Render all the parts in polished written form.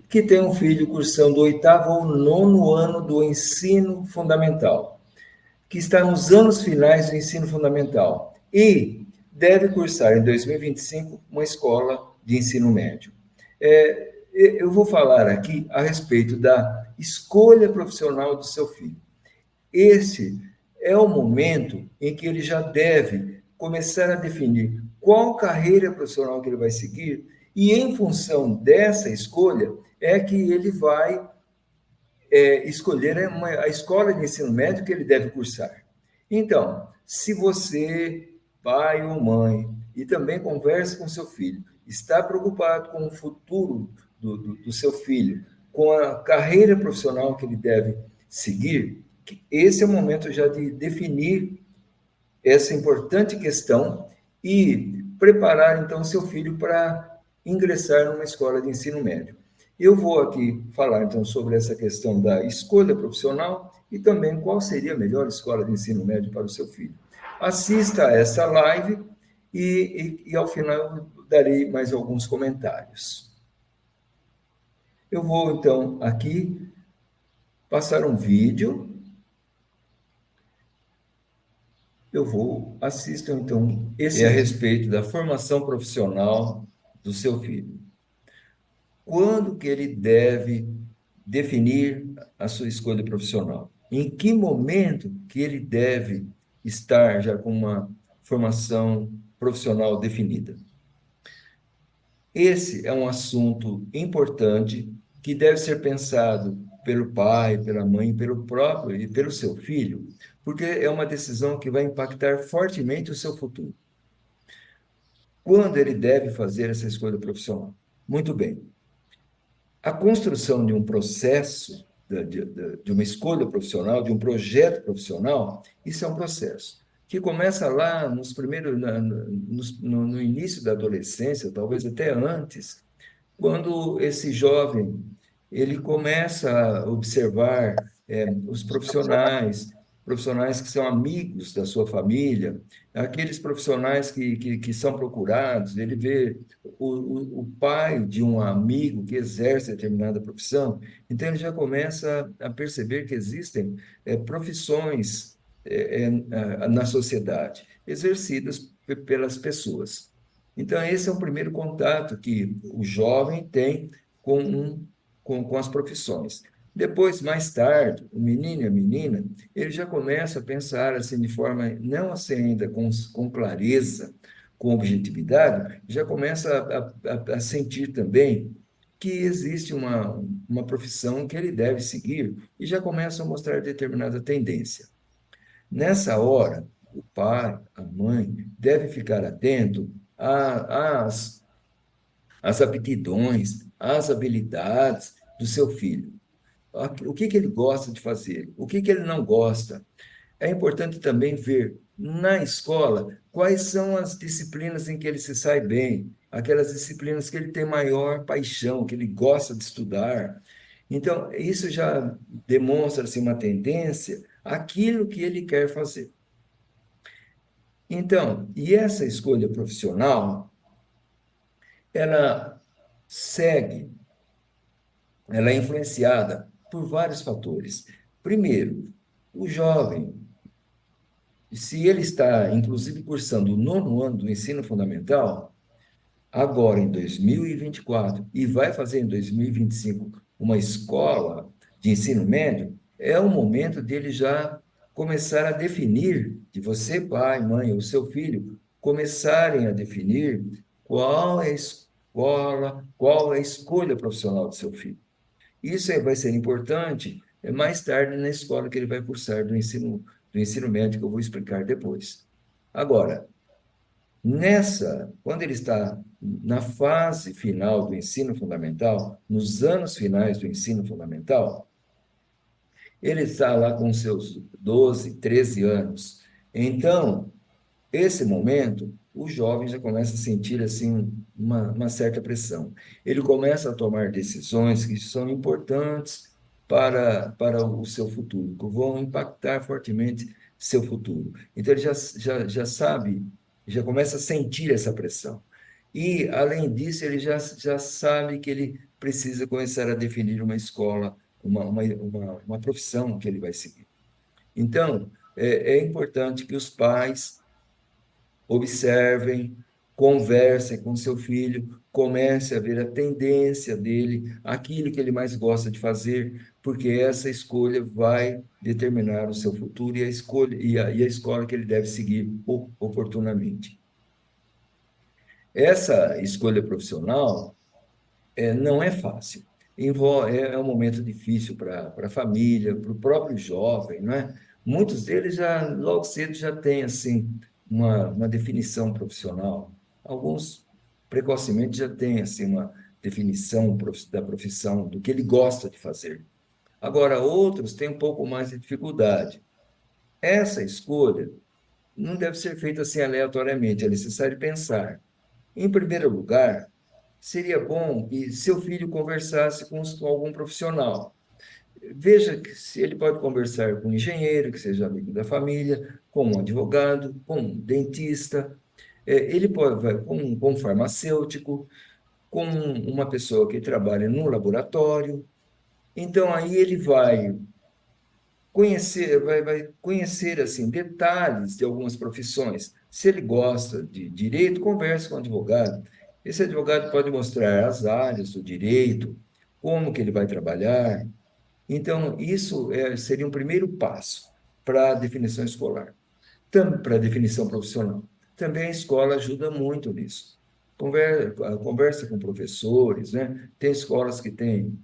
que tem um filho cursando o 8º ou 9º ano do ensino fundamental, que está nos anos finais do ensino fundamental e deve cursar em 2025 uma escola de ensino médio. Eu vou falar aqui a respeito da escolha profissional do seu filho. Esse é o momento em que ele já deve começar a definir qual carreira profissional que ele vai seguir e, em função dessa escolha, é que ele vai escolher a escola de ensino médio que ele deve cursar. Então, se você, pai ou mãe, e também conversa com seu filho, está preocupado com o futuro do seu filho, com a carreira profissional que ele deve seguir, esse é o momento já de definir essa importante questão e preparar, então, seu filho para ingressar numa escola de ensino médio. Eu vou aqui falar, então, sobre essa questão da escolha profissional e também qual seria a melhor escola de ensino médio para o seu filho. Assista a essa live e ao final, eu darei mais alguns comentários. Eu vou, então, aqui passar um vídeo. Assistam, então, esse a respeito da formação profissional do seu filho. Quando que ele deve definir a sua escolha profissional? Em que momento que ele deve estar já com uma formação profissional definida? Esse é um assunto importante que deve ser pensado pelo pai, pela mãe, pelo próprio e pelo seu filho, porque é uma decisão que vai impactar fortemente o seu futuro. Quando ele deve fazer essa escolha profissional? Muito bem. A construção de um processo, de uma escolha profissional, de um projeto profissional, isso é um processo que começa lá nos primeiros, no início da adolescência, talvez até antes, quando esse jovem ele começa a observar os profissionais que são amigos da sua família, aqueles profissionais que são procurados, ele vê o pai de um amigo que exerce determinada profissão, então ele já começa a perceber que existem profissões na sociedade, exercidas pelas pessoas. Então, esse é o primeiro contato que o jovem tem com as profissões. Depois, mais tarde, o menino e a menina, ele já começa a pensar assim de forma, não assim ainda com clareza, com objetividade, já começa a sentir também que existe uma profissão que ele deve seguir e já começa a mostrar determinada tendência. Nessa hora, o pai, a mãe, deve ficar atento às aptidões, às habilidades do seu filho. O que ele gosta de fazer, o que ele não gosta. É importante também ver na escola quais são as disciplinas em que ele se sai bem, aquelas disciplinas que ele tem maior paixão, que ele gosta de estudar. Então, isso já demonstra assim, uma tendência àquilo que ele quer fazer. Então, e essa escolha profissional, ela é influenciada por vários fatores. Primeiro, o jovem, se ele está, inclusive, cursando o 9º ano do ensino fundamental, agora em 2024, e vai fazer em 2025 uma escola de ensino médio, é o momento dele já começar a definir, de você, pai, mãe, ou seu filho, começarem a definir qual é a escola, qual é a escolha profissional do seu filho. Isso vai ser importante mais tarde na escola que ele vai cursar do ensino médio, que eu vou explicar depois. Agora, quando ele está na fase final do ensino fundamental, nos anos finais do ensino fundamental, ele está lá com seus 12, 13 anos. Então, esse momento, o jovem já começa a sentir assim uma certa pressão. Ele começa a tomar decisões que são importantes para o seu futuro, que vão impactar fortemente seu futuro. Então, ele já sabe, já começa a sentir essa pressão. E, além disso, ele já sabe que ele precisa começar a definir uma escola, uma profissão que ele vai seguir. Então, é importante que os pais observem, conversem com seu filho, comece a ver a tendência dele, aquilo que ele mais gosta de fazer, porque essa escolha vai determinar o seu futuro e a escolha e a escola que ele deve seguir oportunamente. Essa escolha profissional não é fácil. É um momento difícil para a família, para o próprio jovem, não é? Muitos deles já, logo cedo, já têm, assim, uma definição profissional. Alguns, precocemente, já têm, assim, uma definição da profissão, do que ele gosta de fazer. Agora, outros têm um pouco mais de dificuldade. Essa escolha não deve ser feita assim aleatoriamente, é necessário pensar. Em primeiro lugar, seria bom que seu filho conversasse com algum profissional. Veja que se ele pode conversar com um engenheiro, que seja amigo da família, com um advogado, com um dentista, ele pode vai, com um farmacêutico, com uma pessoa que trabalha no laboratório. Então, aí ele vai conhecer assim detalhes de algumas profissões. Se ele gosta de direito, converse com o advogado. Esse advogado pode mostrar as áreas do direito, como que ele vai trabalhar. Então, isso seria um primeiro passo para a definição escolar, para a definição profissional. Também a escola ajuda muito nisso. Conversa com professores, né? Tem escolas que têm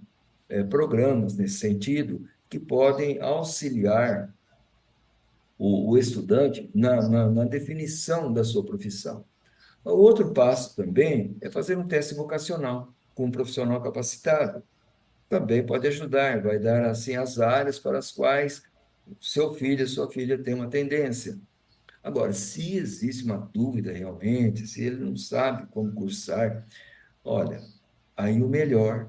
programas nesse sentido que podem auxiliar o estudante na definição da sua profissão. O outro passo também é fazer um teste vocacional com um profissional capacitado. Também pode ajudar, vai dar assim as áreas para as quais seu filho, sua filha tem uma tendência. Agora, se existe uma dúvida realmente, se ele não sabe como cursar, olha, aí o melhor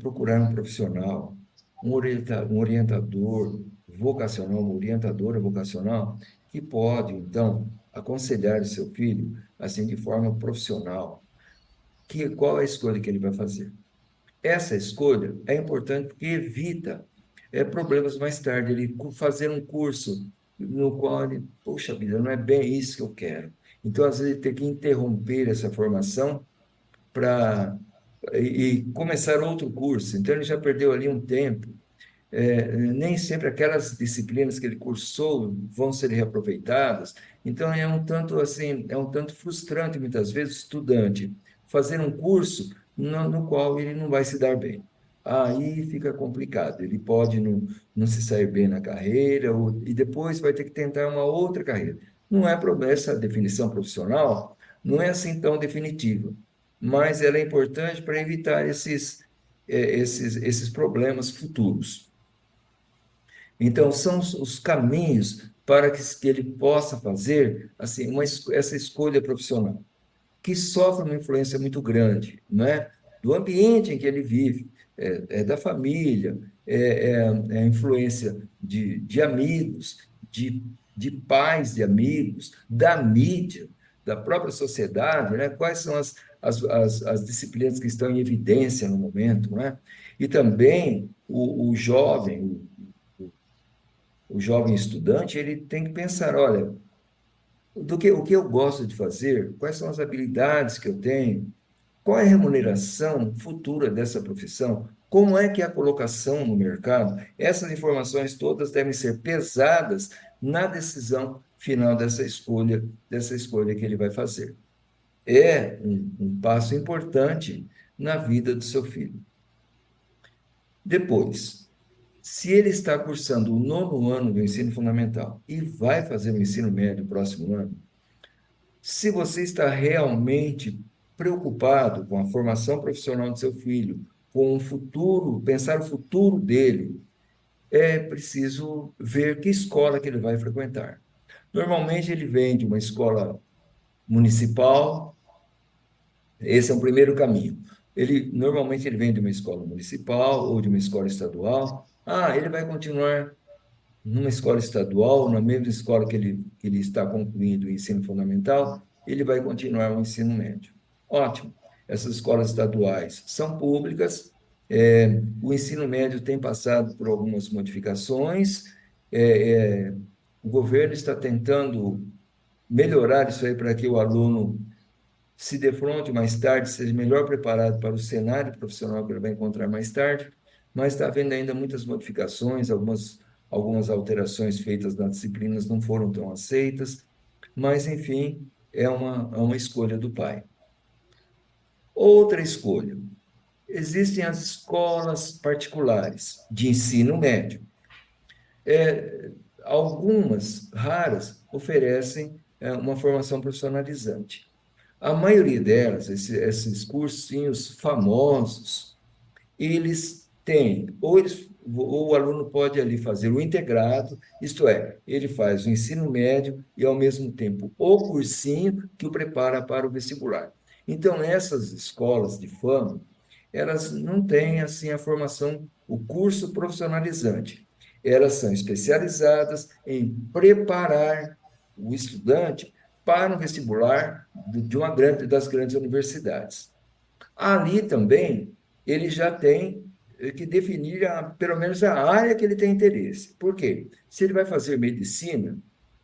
procurar um profissional, um orientador vocacional, uma orientadora vocacional, que pode, então, aconselhar o seu filho, assim, de forma profissional, qual é a escolha que ele vai fazer. Essa escolha é importante porque evita problemas mais tarde, ele fazer um curso no qual ele, poxa vida, não é bem isso que eu quero. Então, às vezes, ele tem que interromper essa formação para e começar outro curso. Então, ele já perdeu ali um tempo. Nem sempre aquelas disciplinas que ele cursou vão ser reaproveitadas. Então, é um tanto assim, é um tanto frustrante, muitas vezes, o estudante fazer um curso no qual ele não vai se dar bem. Aí fica complicado. Ele pode não se sair bem na carreira e depois vai ter que tentar uma outra carreira. Não é problema, essa definição profissional não é assim tão definitiva, mas ela é importante para evitar esses problemas futuros. Então, são os caminhos para que ele possa fazer assim, essa escolha profissional, que sofre uma influência muito grande, não é? Do ambiente em que ele vive, da família, é a influência de amigos, de pais de amigos, da mídia, da própria sociedade, né? Quais são as disciplinas que estão em evidência no momento, não é? E também o jovem estudante, ele tem que pensar, olha, o que eu gosto de fazer, quais são as habilidades que eu tenho, qual é a remuneração futura dessa profissão, como é que é a colocação no mercado. Essas informações todas devem ser pesadas na decisão final dessa escolha que ele vai fazer. É um passo importante na vida do seu filho. Depois, se ele está cursando o nono ano do ensino fundamental e vai fazer o ensino médio no próximo ano, se você está realmente preocupado com a formação profissional do seu filho, com o futuro, pensar o futuro dele, é preciso ver que escola que ele vai frequentar. Normalmente ele vem de uma escola municipal, esse é o primeiro caminho. Normalmente ele vem de uma escola municipal ou de uma escola estadual. Ah, ele vai continuar numa escola estadual, na mesma escola que ele está concluindo o ensino fundamental, ele vai continuar o ensino médio. Ótimo. essas escolas estaduais são públicas, o ensino médio tem passado por algumas modificações, é, é, o governo está tentando melhorar isso aí para que o aluno se defronte mais tarde, seja melhor preparado para o cenário profissional que ele vai encontrar mais tarde, mas está havendo ainda muitas modificações, algumas alterações feitas nas disciplinas não foram tão aceitas, mas, enfim, é uma escolha do pai. Outra escolha. Existem as escolas particulares de ensino médio. Algumas, raras, oferecem uma formação profissionalizante. A maioria delas, esses cursinhos famosos, eles têm, ou o aluno pode ali fazer o integrado, isto é, ele faz o ensino médio e, ao mesmo tempo, o cursinho que o prepara para o vestibular. Então, essas escolas de fama, elas não têm, assim, a formação, o curso profissionalizante. Elas são especializadas em preparar o estudante para um vestibular das grandes universidades. Ali também ele já tem que definir pelo menos a área que ele tem interesse. Por quê? Se ele vai fazer medicina,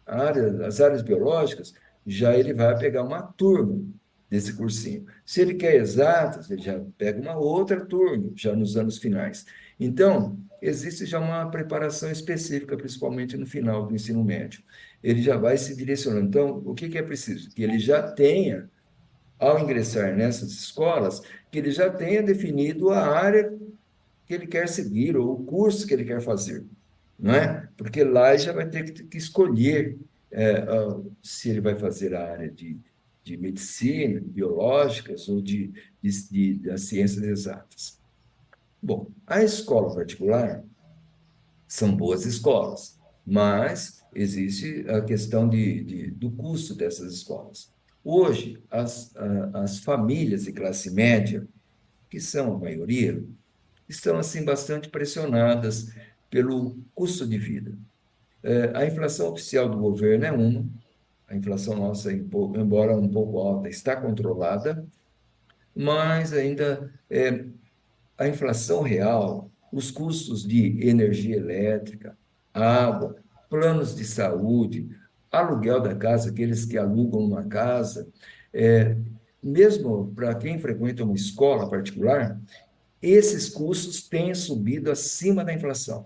as áreas biológicas, já ele vai pegar uma turma desse cursinho. Se ele quer exatas, ele já pega uma outra turma, já nos anos finais. Então, existe já uma preparação específica, principalmente no final do ensino médio. Ele já vai se direcionando. Então, o que é preciso? Que ele já tenha, ao ingressar nessas escolas, que ele já tenha definido a área que ele quer seguir ou o curso que ele quer fazer, não é? Porque lá ele já vai ter que escolher se ele vai fazer a área de medicina, biológicas ou das ciências exatas. Bom, a escola particular são boas escolas, mas existe a questão do custo dessas escolas. Hoje, as famílias de classe média, que são a maioria, estão assim bastante pressionadas pelo custo de vida. A inflação oficial do governo é uma, a inflação nossa, embora um pouco alta, está controlada, mas ainda a inflação real, os custos de energia elétrica, água, planos de saúde, aluguel da casa, aqueles que alugam uma casa, é, mesmo para quem frequenta uma escola particular, esses custos têm subido acima da inflação.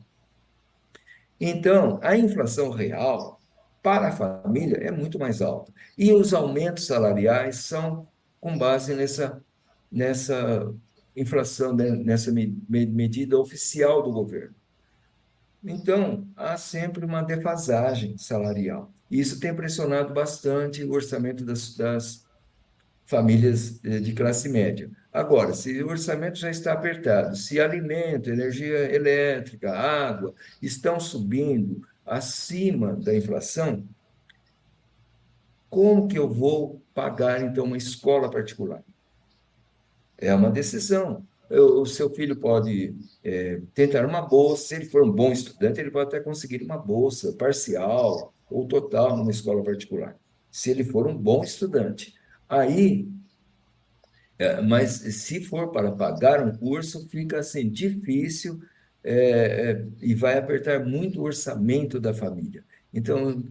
Então, a inflação real para a família é muito mais alta. E os aumentos salariais são com base nessa inflação, né, nessa medida oficial do governo. Então, há sempre uma defasagem salarial. Isso tem pressionado bastante o orçamento das famílias de classe média. Agora, se o orçamento já está apertado, se alimento, energia elétrica, água estão subindo acima da inflação, como que eu vou pagar, então, uma escola particular? É uma decisão. O seu filho pode tentar uma bolsa, se ele for um bom estudante, ele pode até conseguir uma bolsa parcial ou total numa escola particular, se ele for um bom estudante. Aí, mas se for para pagar um curso, fica assim difícil e vai apertar muito o orçamento da família. Então,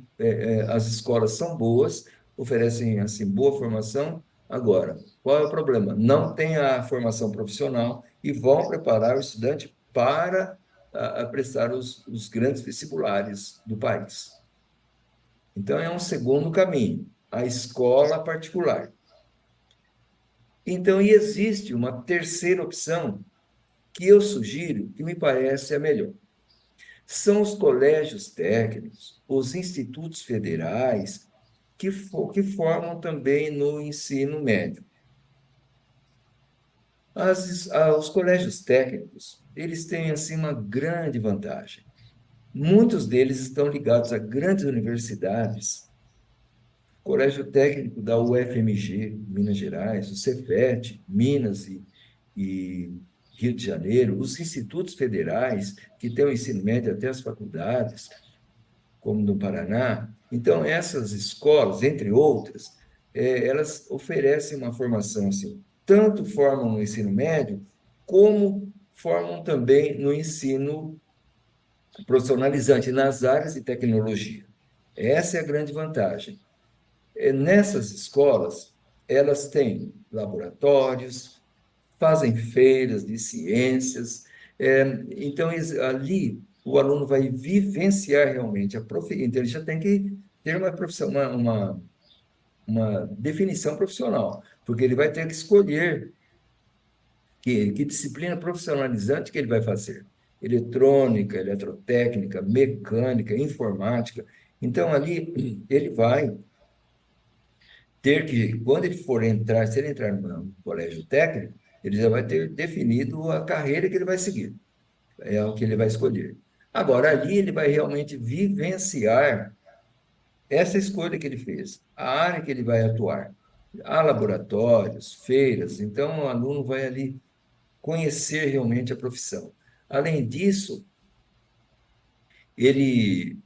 as escolas são boas, oferecem assim boa formação. Agora, qual é o problema? Não tem a formação profissional e vão preparar o estudante para a prestar os grandes vestibulares do país. Então, é um segundo caminho, a escola particular. Então, e existe uma terceira opção que eu sugiro, que me parece a melhor. São os colégios técnicos, os institutos federais, que formam também no ensino médio. Os colégios técnicos, eles têm assim uma grande vantagem. Muitos deles estão ligados a grandes universidades. O Colégio Técnico da UFMG, Minas Gerais, o Cefet, Minas e Rio de Janeiro, os institutos federais, que têm o ensino médio até as faculdades, como no Paraná. Então, essas escolas, entre outras, elas oferecem uma formação assim, tanto formam no ensino médio, como formam também no ensino profissionalizante, nas áreas de tecnologia. Essa é a grande vantagem. Nessas escolas, elas têm laboratórios, fazem feiras de ciências, então ali o aluno vai vivenciar realmente então ele já tem que ter uma profissão, uma definição profissional, porque ele vai ter que escolher que disciplina profissionalizante que ele vai fazer. Eletrônica, eletrotécnica, mecânica, informática. Então, ali, ele vai ter que, quando ele for entrar, se ele entrar no colégio técnico, ele já vai ter definido a carreira que ele vai seguir, é o que ele vai escolher. Agora, ali, ele vai realmente vivenciar essa escolha que ele fez, a área que ele vai atuar. Há laboratórios, feiras, então o aluno vai ali conhecer realmente a profissão. Além disso, ele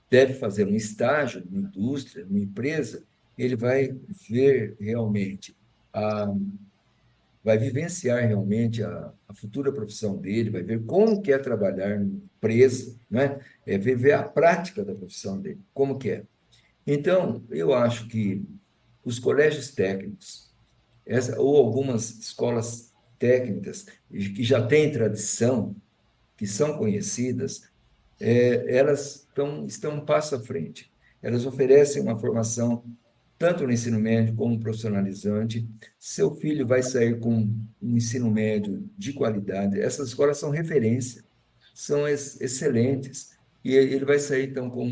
deve fazer um estágio numa indústria, numa empresa, ele vai ver realmente, a, vai vivenciar realmente a futura profissão dele, vai ver como que é trabalhar numa empresa, né? Ver a prática da profissão dele, como que é. Então, eu acho que os colégios técnicos, ou algumas escolas técnicas que já têm tradição, que são conhecidas, elas estão um passo à frente. Elas oferecem uma formação tanto no ensino médio como profissionalizante. Seu filho vai sair com um ensino médio de qualidade. Essas escolas são referência, são excelentes. E ele vai sair, então, com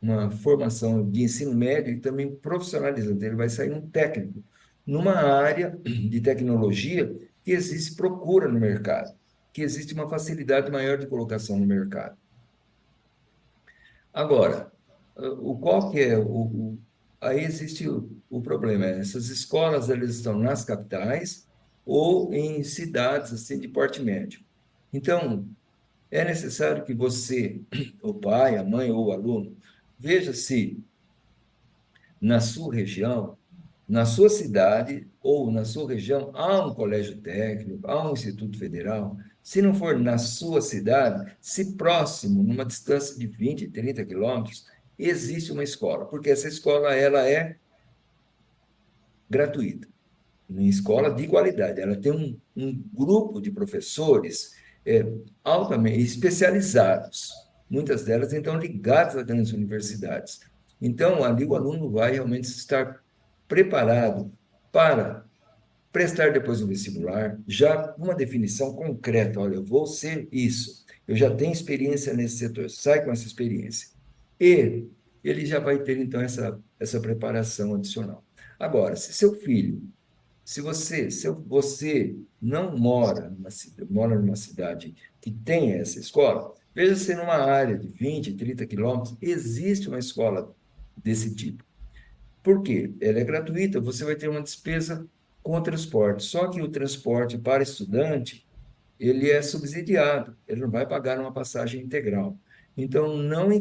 uma formação de ensino médio e também profissionalizante. Ele vai sair um técnico numa área de tecnologia que existe procura no mercado, que existe uma facilidade maior de colocação no mercado. Agora, o qual que é aí existe o problema, essas escolas elas estão nas capitais ou em cidades assim de porte médio. Então, é necessário que você, o pai, a mãe ou o aluno, veja se na sua região, na sua cidade ou na sua região, há um colégio técnico, há um instituto federal. Se não for na sua cidade, se próximo, numa distância de 20, 30 quilômetros, existe uma escola, porque essa escola ela é gratuita, uma escola de qualidade. Ela tem um grupo de professores altamente especializados, muitas delas então ligadas a grandes universidades. Então, ali o aluno vai realmente estar preparado para prestar depois o vestibular, já com uma definição concreta, olha, eu vou ser isso, eu já tenho experiência nesse setor, sai com essa experiência. E ele já vai ter, então, essa preparação adicional. Agora, se seu filho, se você não mora numa cidade que tem essa escola, veja se numa área de 20, 30 quilômetros, existe uma escola desse tipo. Por quê? Ela é gratuita, você vai ter uma despesa com o transporte. Só que o transporte para estudante, ele é subsidiado, ele não vai pagar uma passagem integral. Então, não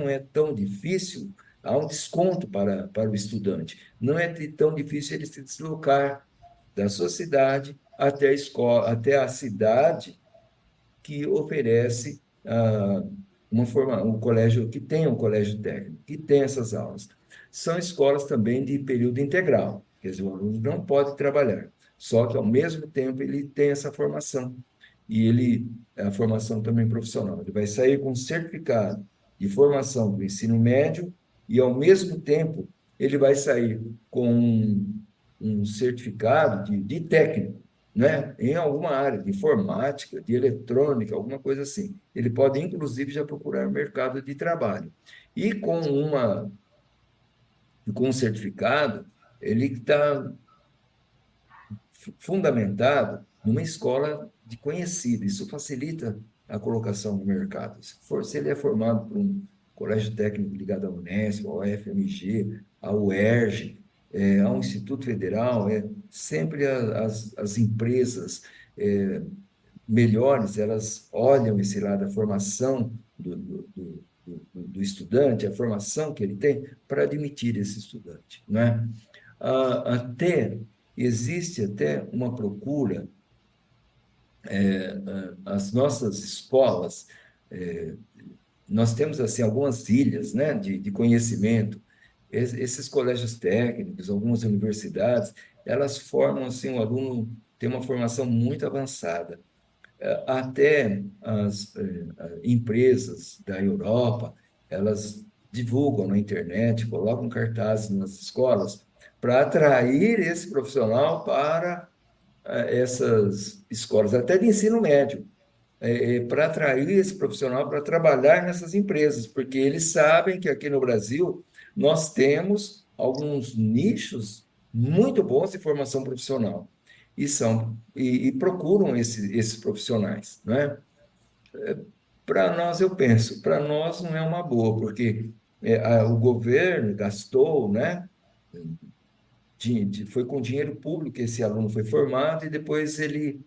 é tão difícil, há um desconto para o estudante. Não é tão difícil ele se deslocar da sua cidade até a escola, até a cidade que oferece um colégio que tem um colégio técnico, que tem essas aulas. São escolas também de período integral, quer dizer, o aluno não pode trabalhar, só que ao mesmo tempo ele tem essa formação e a formação também profissional. Ele vai sair com um certificado de formação do ensino médio e ao mesmo tempo ele vai sair com um certificado de técnico, né, em alguma área de informática, de eletrônica, alguma coisa assim. Ele pode, inclusive, já procurar mercado de trabalho. E com um certificado, ele está fundamentado numa escola de conhecida. Isso facilita a colocação no mercado. Se ele é formado por um colégio técnico ligado à Unesp, ao FMG, ao UERJ, a um Instituto Federal, sempre as empresas melhores, elas olham esse lado da formação do estudante, a formação que ele tem, para admitir esse estudante, né? Até existe até uma procura, as nossas escolas, nós temos assim algumas ilhas, né, de conhecimento. Esses colégios técnicos, algumas universidades, elas formam assim um aluno tem uma formação muito avançada. Até as empresas da Europa, elas divulgam na internet, colocam cartazes nas escolas para atrair esse profissional para essas escolas, até de ensino médio, para atrair esse profissional para trabalhar nessas empresas, porque eles sabem que aqui no Brasil nós temos alguns nichos muito bons de formação profissional e procuram esses profissionais, né? Para nós, eu penso, para nós não é uma boa, porque o governo gastou, né? Foi com dinheiro público que esse aluno foi formado e depois ele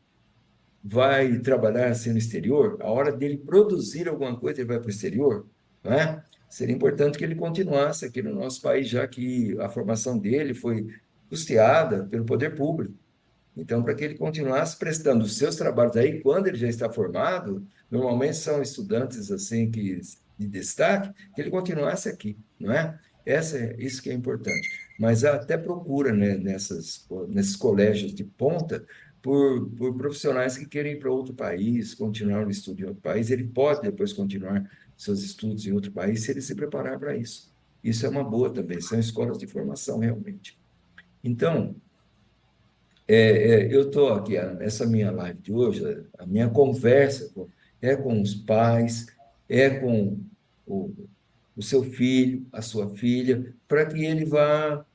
vai trabalhar assim no exterior. A hora dele produzir alguma coisa, ele vai para o exterior, não é? Seria importante que ele continuasse aqui no nosso país, já que a formação dele foi custeada pelo poder público. Então, para que ele continuasse prestando os seus trabalhos aí, quando ele já está formado, normalmente são estudantes assim que de destaque, que ele continuasse aqui, não é? Isso que é importante. Mas há até procura, né, nesses colégios de ponta por profissionais que querem ir para outro país, continuar o estudo em outro país. Ele pode depois continuar seus estudos em outro país se ele se preparar para isso. Isso é uma boa também, são escolas de formação realmente. Então, eu estou aqui, essa minha live de hoje, a minha conversa é com os pais, é com o, o seu filho, a sua filha, para que ele vá,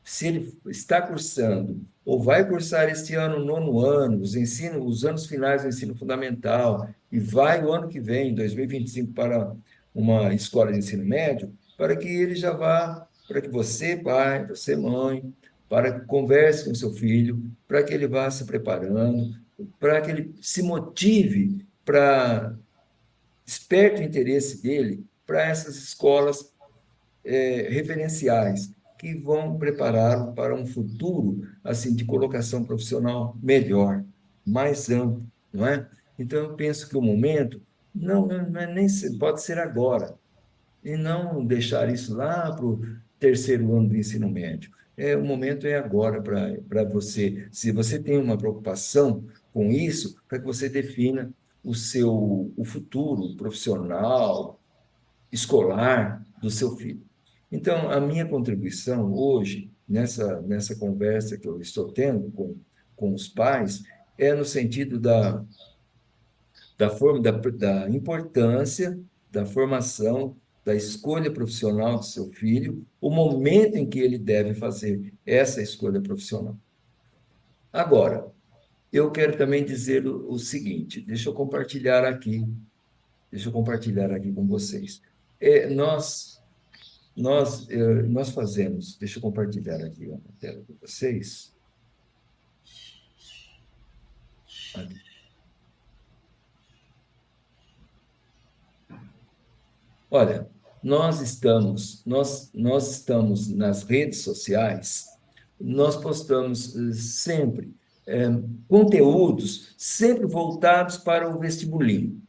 se ele está cursando ou vai cursar este ano, o nono ano, os anos finais do ensino fundamental, e vai o ano que vem, 2025, para uma escola de ensino médio, para que ele já vá, para que você, pai, você, mãe, para que converse com seu filho, para que ele vá se preparando, para que ele se motive para desperte o interesse dele para essas escolas referenciais que vão prepará-lo para um futuro assim de colocação profissional melhor, mais amplo, não é? Então eu penso que o momento não é nem pode ser agora e não deixar isso lá para o terceiro ano do ensino médio. O momento é agora para você. Se você tem uma preocupação com isso, para que você defina o futuro profissional, escolar do seu filho. Então, a minha contribuição hoje, nessa conversa que eu estou tendo com os pais, é no sentido da importância da formação, da escolha profissional do seu filho, o momento em que ele deve fazer essa escolha profissional. Agora, eu quero também dizer o seguinte, deixa eu compartilhar aqui com vocês. Nós fazemos, deixa eu compartilhar aqui a tela com vocês. Aqui. Olha, nós estamos nas redes sociais, nós postamos sempre conteúdos sempre voltados para o vestibulinho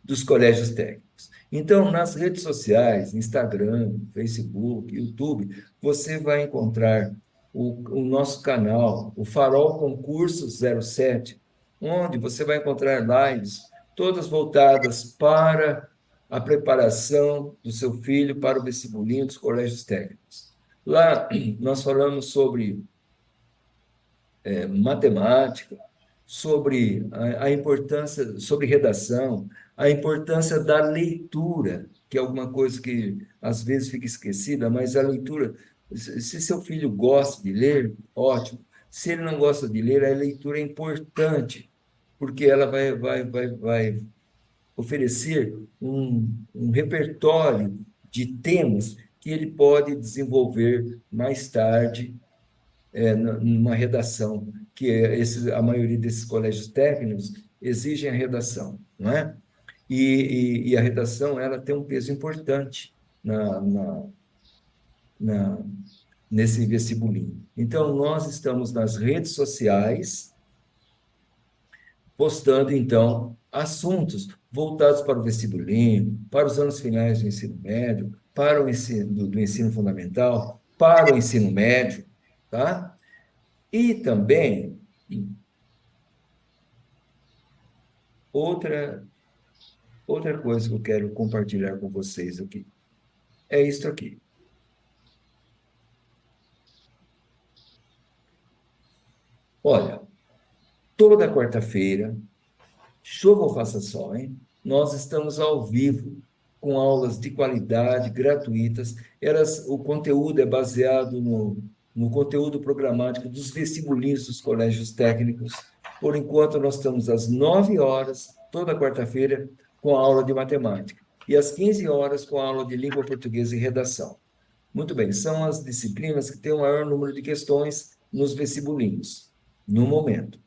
dos colégios técnicos. Então, nas redes sociais, Instagram, Facebook, YouTube, você vai encontrar o nosso canal, o Farol Concurso 07, onde você vai encontrar lives todas voltadas para a preparação do seu filho para o vestibulinho dos colégios técnicos. Lá, nós falamos sobre matemática, sobre a importância, sobre redação, a importância da leitura, que é alguma coisa que às vezes fica esquecida, mas a leitura, se seu filho gosta de ler, ótimo. Se ele não gosta de ler, a leitura é importante, porque ela vai oferecer um repertório de temas que ele pode desenvolver mais tarde numa redação, a maioria desses colégios técnicos exigem a redação, não é? E a redação ela tem um peso importante na, na, na, nesse vestibulinho. Então, nós estamos nas redes sociais, postando, então, assuntos voltados para o vestibulinho, para os anos finais do ensino médio, para o ensino, do ensino fundamental, para o ensino médio, tá? E também, outra, outra coisa que eu quero compartilhar com vocês aqui, é isso aqui. Olha, toda quarta-feira, chova ou faça sol, hein? Nós estamos ao vivo, com aulas de qualidade, gratuitas. O conteúdo é baseado no conteúdo programático dos vestibulinhos dos colégios técnicos. Por enquanto, nós estamos às 9 horas, toda quarta-feira, com a aula de matemática. E às 15 horas, com a aula de língua portuguesa e redação. Muito bem, são as disciplinas que têm o maior número de questões nos vestibulinhos, no momento.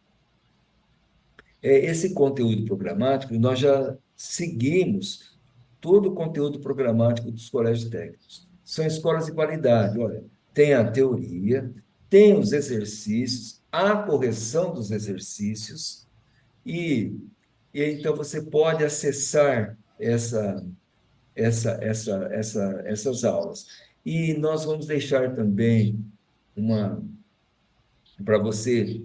Esse conteúdo programático, nós já seguimos todo o conteúdo programático dos colégios técnicos. São escolas de qualidade, olha, tem a teoria, tem os exercícios, a correção dos exercícios, e, e então você pode acessar essas aulas. E nós vamos deixar também uma para você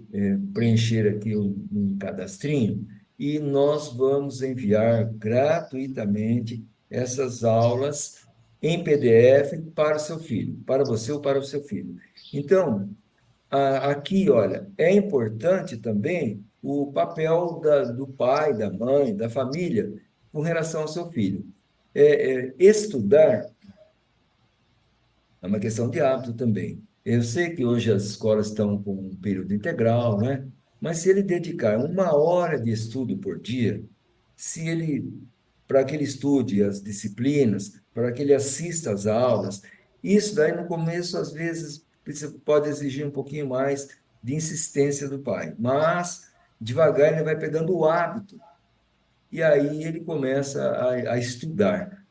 preencher aqui um cadastrinho e nós vamos enviar gratuitamente essas aulas em PDF para o seu filho, para você ou para o seu filho. Então, aqui, olha, é importante também o papel do pai, da mãe, da família com relação ao seu filho. Estudar é uma questão de hábito também. Eu sei que hoje as escolas estão com um período integral, né? Mas se ele dedicar 1 hora de estudo por dia, se ele, para que ele estude as disciplinas, para que ele assista às aulas, isso daí no começo, às vezes, pode exigir um pouquinho mais de insistência do pai, mas devagar ele vai pegando o hábito e aí ele começa a estudar.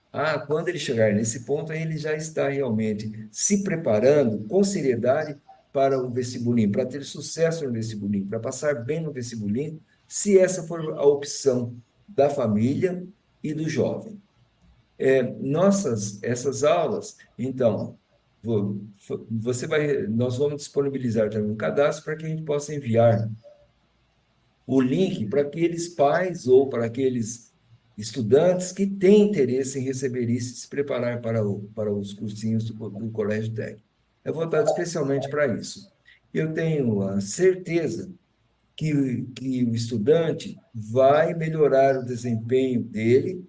Quando ele chegar nesse ponto, aí ele já está realmente se preparando com seriedade para o vestibulinho, para ter sucesso no vestibulinho, para passar bem no vestibulinho, se essa for a opção da família e do jovem. Essas aulas, então, nós vamos disponibilizar também um cadastro para que a gente possa enviar o link para aqueles pais ou para aqueles estudantes que têm interesse em receber isso e se preparar para os cursinhos do Colégio Técnico. É voltado especialmente para isso. Eu tenho a certeza que o estudante vai melhorar o desempenho dele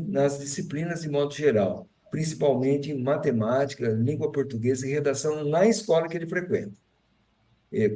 nas disciplinas de modo geral, principalmente em matemática, língua portuguesa e redação na escola que ele frequenta.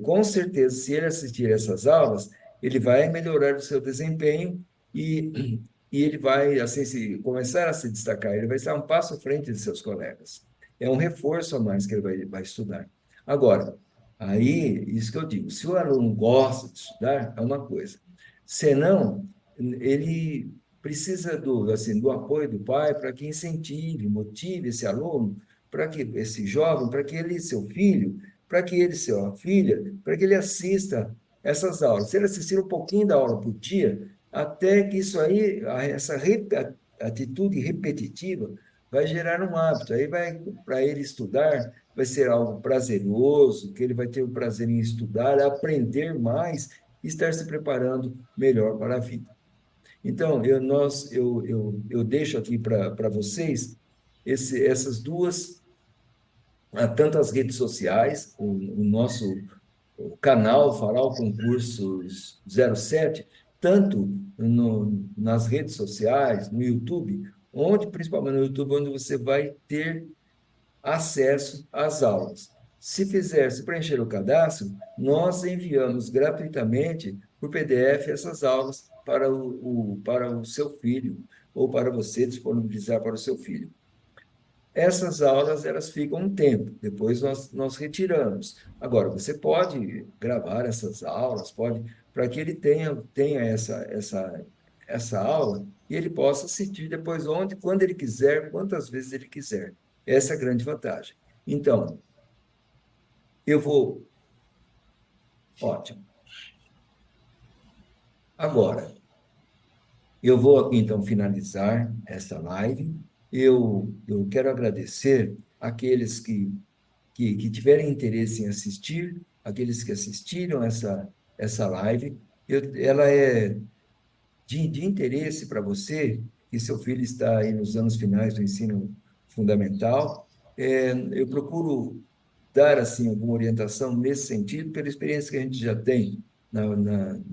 Com certeza, se ele assistir essas aulas, ele vai melhorar o seu desempenho e ele vai, assim, começar a se destacar, ele vai estar um passo à frente de seus colegas. É um reforço a mais que ele vai estudar. Agora, aí, isso que eu digo, se o aluno gosta de estudar, é uma coisa. Senão, ele precisa do apoio do pai para que incentive, motive esse aluno, para que esse jovem, para que ele, seu filho, para que ele, sua filha, para que ele assista essas aulas. Se ele assistir um pouquinho da aula por dia, até que isso aí, essa atitude repetitiva, vai gerar um hábito. Aí vai, para ele estudar, vai ser algo prazeroso, que ele vai ter o prazer em estudar, aprender mais e estar se preparando melhor para a vida. Então, eu deixo aqui para vocês essas duas tanto as redes sociais, o nosso canal Farol Concursos 07, tanto nas redes sociais, no YouTube, principalmente no YouTube, onde você vai ter acesso às aulas. Se preencher o cadastro, nós enviamos gratuitamente por PDF essas aulas para o seu filho, ou para você disponibilizar para o seu filho. Essas aulas, elas ficam um tempo, depois nós retiramos. Agora, você pode gravar essas aulas, para que ele tenha essa aula e ele possa assistir depois onde, quando ele quiser, quantas vezes ele quiser. Essa é a grande vantagem. Então, Eu vou... Ótimo. Agora, eu vou aqui, então, finalizar esta live. Eu quero agradecer aqueles que tiverem interesse em assistir, aqueles que assistiram essa live. Ela é de interesse para você, que seu filho está aí nos anos finais do ensino fundamental. Eu procuro dar assim alguma orientação nesse sentido, pela experiência que a gente já tem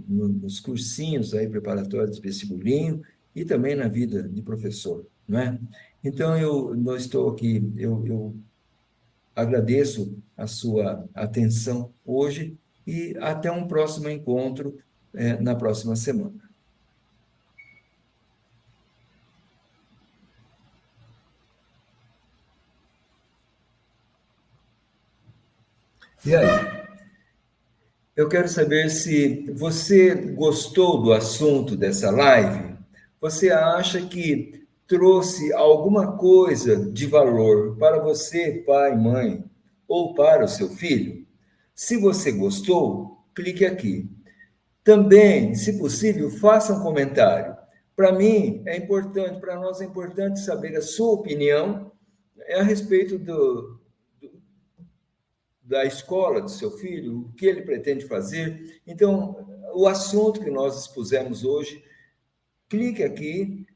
nos cursinhos aí preparatórios de vestibulinho e também na vida de professor, não é? Então, eu não estou aqui, eu agradeço a sua atenção hoje e até um próximo encontro, na próxima semana. E aí? Eu quero saber se você gostou do assunto dessa live. Você acha que trouxe alguma coisa de valor para você, pai, mãe, ou para o seu filho? Se você gostou, clique aqui. Também, se possível, faça um comentário. Para mim é importante, para nós é importante saber a sua opinião a respeito da escola do seu filho, o que ele pretende fazer. Então, o assunto que nós expusemos hoje, clique aqui,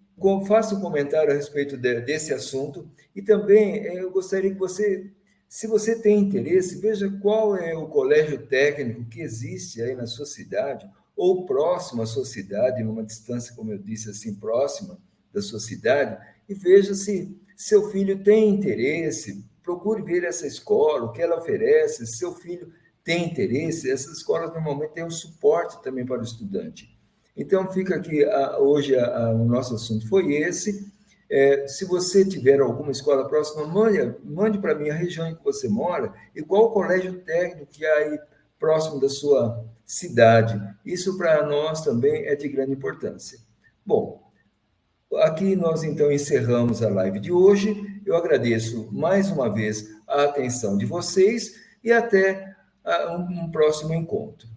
faça um comentário a respeito desse assunto e também eu gostaria que você, se você tem interesse, veja qual é o colégio técnico que existe aí na sua cidade ou próximo à sua cidade, numa distância, como eu disse, assim, próxima da sua cidade, e veja se seu filho tem interesse, procure ver essa escola, o que ela oferece, se seu filho tem interesse. Essas escolas normalmente têm um suporte também para o estudante. Então, fica aqui, hoje o nosso assunto foi esse. Se você tiver alguma escola próxima, mande para mim a região em que você mora e qual o colégio técnico que há aí próximo da sua cidade. Isso para nós também é de grande importância. Bom, aqui nós então encerramos a live de hoje. Eu agradeço mais uma vez a atenção de vocês e até um próximo encontro.